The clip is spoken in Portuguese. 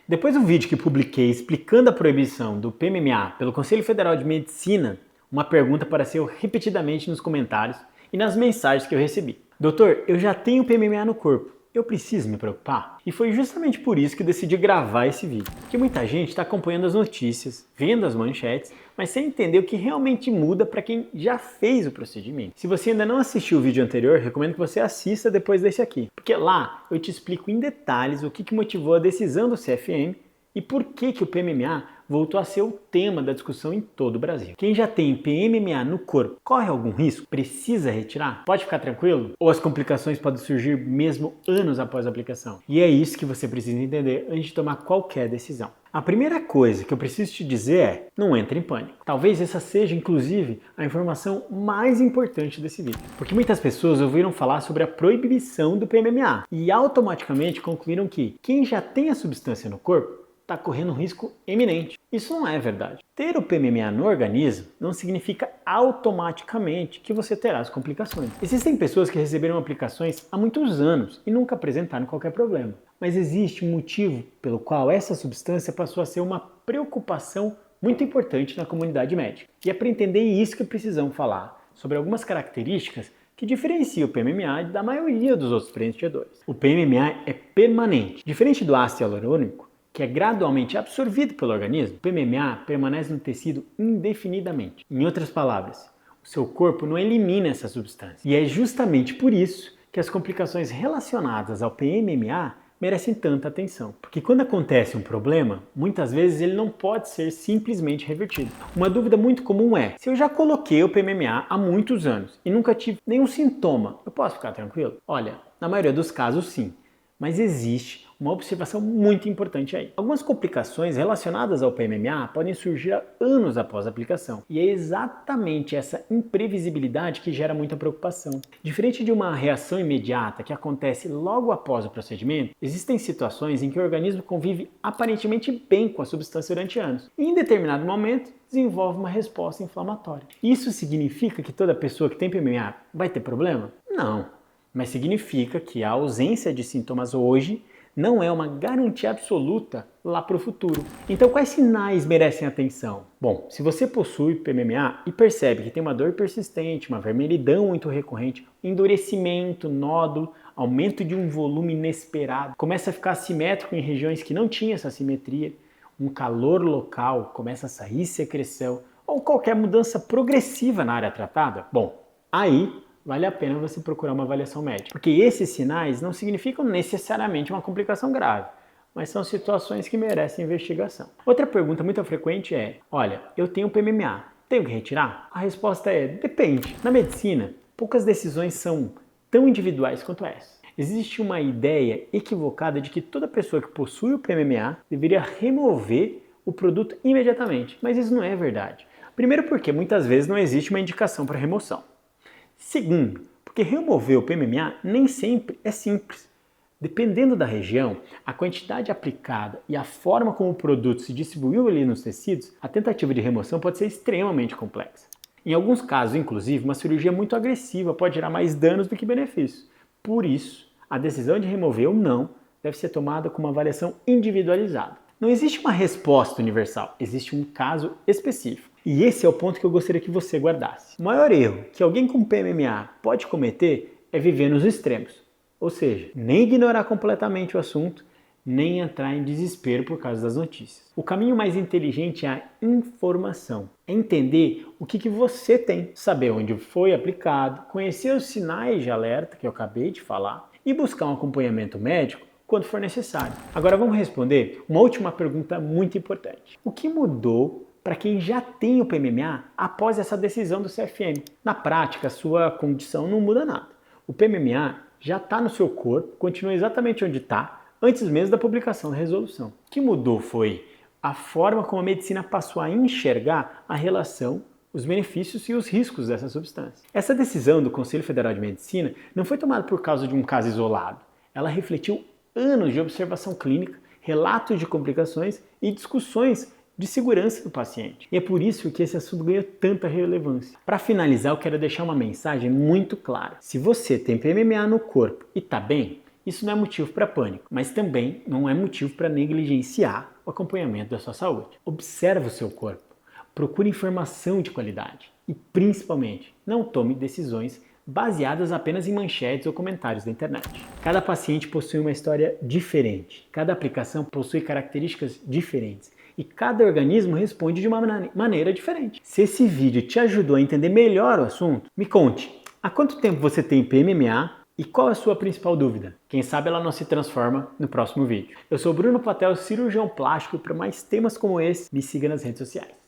Depois do vídeo que publiquei explicando a proibição do PMMA pelo Conselho Federal de Medicina, uma pergunta apareceu repetidamente nos comentários e nas mensagens que eu recebi. Doutor, eu já tenho PMMA no corpo, eu preciso me preocupar? E foi justamente por isso que eu decidi gravar esse vídeo. Porque muita gente está acompanhando as notícias, vendo as manchetes, mas sem entender o que realmente muda para quem já fez o procedimento. Se você ainda não assistiu o vídeo anterior, recomendo que você assista depois desse aqui. Porque lá eu te explico em detalhes o que motivou a decisão do CFM e por que o PMMA voltou a ser o tema da discussão em todo o Brasil. Quem já tem PMMA no corpo corre algum risco? Precisa retirar? Pode ficar tranquilo? Ou as complicações podem surgir mesmo anos após a aplicação? E é isso que você precisa entender antes de tomar qualquer decisão. A primeira coisa que eu preciso te dizer é: não entre em pânico. Talvez essa seja, inclusive, a informação mais importante desse vídeo. Porque muitas pessoas ouviram falar sobre a proibição do PMMA e automaticamente concluíram que quem já tem a substância no corpo está correndo um risco eminente. Isso não é verdade. Ter o PMMA no organismo não significa automaticamente que você terá as complicações. Existem pessoas que receberam aplicações há muitos anos e nunca apresentaram qualquer problema. Mas existe um motivo pelo qual essa substância passou a ser uma preocupação muito importante na comunidade médica. E é para entender isso que precisamos falar sobre algumas características que diferencia o PMMA da maioria dos outros preenchedores. O PMMA é permanente. Diferente do ácido hialurônico, que é gradualmente absorvido pelo organismo, o PMMA permanece no tecido indefinidamente. Em outras palavras, o seu corpo não elimina essa substância. E é justamente por isso que as complicações relacionadas ao PMMA merecem tanta atenção. Porque quando acontece um problema, muitas vezes ele não pode ser simplesmente revertido. Uma dúvida muito comum é: se eu já coloquei o PMMA há muitos anos e nunca tive nenhum sintoma, eu posso ficar tranquilo? Olha, na maioria dos casos sim. Mas existe uma observação muito importante aí. Algumas complicações relacionadas ao PMMA podem surgir anos após a aplicação. E é exatamente essa imprevisibilidade que gera muita preocupação. Diferente de uma reação imediata que acontece logo após o procedimento, existem situações em que o organismo convive aparentemente bem com a substância durante anos. E em determinado momento, desenvolve uma resposta inflamatória. Isso significa que toda pessoa que tem PMMA vai ter problema? Não. Mas significa que a ausência de sintomas hoje não é uma garantia absoluta lá para o futuro. Então, quais sinais merecem atenção? Bom, se você possui PMMA e percebe que tem uma dor persistente, uma vermelhidão muito recorrente, endurecimento, nódulo, aumento de um volume inesperado, começa a ficar assimétrico em regiões que não tinha essa simetria, um calor local, começa a sair secreção, ou qualquer mudança progressiva na área tratada, bom, aí vale a pena você procurar uma avaliação médica. Porque esses sinais não significam necessariamente uma complicação grave, mas são situações que merecem investigação. Outra pergunta muito frequente é: olha, eu tenho PMMA, tenho que retirar? A resposta é: depende. Na medicina, poucas decisões são tão individuais quanto essa. Existe uma ideia equivocada de que toda pessoa que possui o PMMA deveria remover o produto imediatamente, mas isso não é verdade. Primeiro porque muitas vezes não existe uma indicação para remoção. Segundo, porque remover o PMMA nem sempre é simples. Dependendo da região, a quantidade aplicada e a forma como o produto se distribuiu ali nos tecidos, a tentativa de remoção pode ser extremamente complexa. Em alguns casos, inclusive, uma cirurgia muito agressiva pode gerar mais danos do que benefícios. Por isso, a decisão de remover ou não deve ser tomada com uma avaliação individualizada. Não existe uma resposta universal, existe um caso específico. E esse é o ponto que eu gostaria que você guardasse. O maior erro que alguém com PMMA pode cometer é viver nos extremos. Ou seja, nem ignorar completamente o assunto, nem entrar em desespero por causa das notícias. O caminho mais inteligente é a informação. É entender o que você tem, saber onde foi aplicado, conhecer os sinais de alerta que eu acabei de falar e buscar um acompanhamento médico quando for necessário. Agora vamos responder uma última pergunta muito importante. O que mudou para quem já tem o PMMA após essa decisão do CFM? Na prática, a sua condição não muda nada. O PMMA já está no seu corpo, continua exatamente onde está, antes mesmo da publicação da resolução. O que mudou foi a forma como a medicina passou a enxergar a relação, os benefícios e os riscos dessa substância. Essa decisão do Conselho Federal de Medicina não foi tomada por causa de um caso isolado. Ela refletiu anos de observação clínica, relatos de complicações e discussões de segurança do paciente. E é por isso que esse assunto ganha tanta relevância. Para finalizar, eu quero deixar uma mensagem muito clara. Se você tem PMMA no corpo e está bem, Isso não é motivo para pânico, mas também não é motivo para negligenciar o acompanhamento da sua saúde. Observe o seu corpo, procure informação de qualidade e, principalmente, não tome decisões baseadas apenas em manchetes ou comentários da internet. Cada paciente possui uma história diferente, cada aplicação possui características diferentes e cada organismo responde de uma maneira diferente. Se esse vídeo te ajudou a entender melhor o assunto, me conte, há quanto tempo você tem PMMA e qual é a sua principal dúvida? Quem sabe ela não se transforma no próximo vídeo. Eu sou Bruno Patel, cirurgião plástico, e para mais temas como esse, me siga nas redes sociais.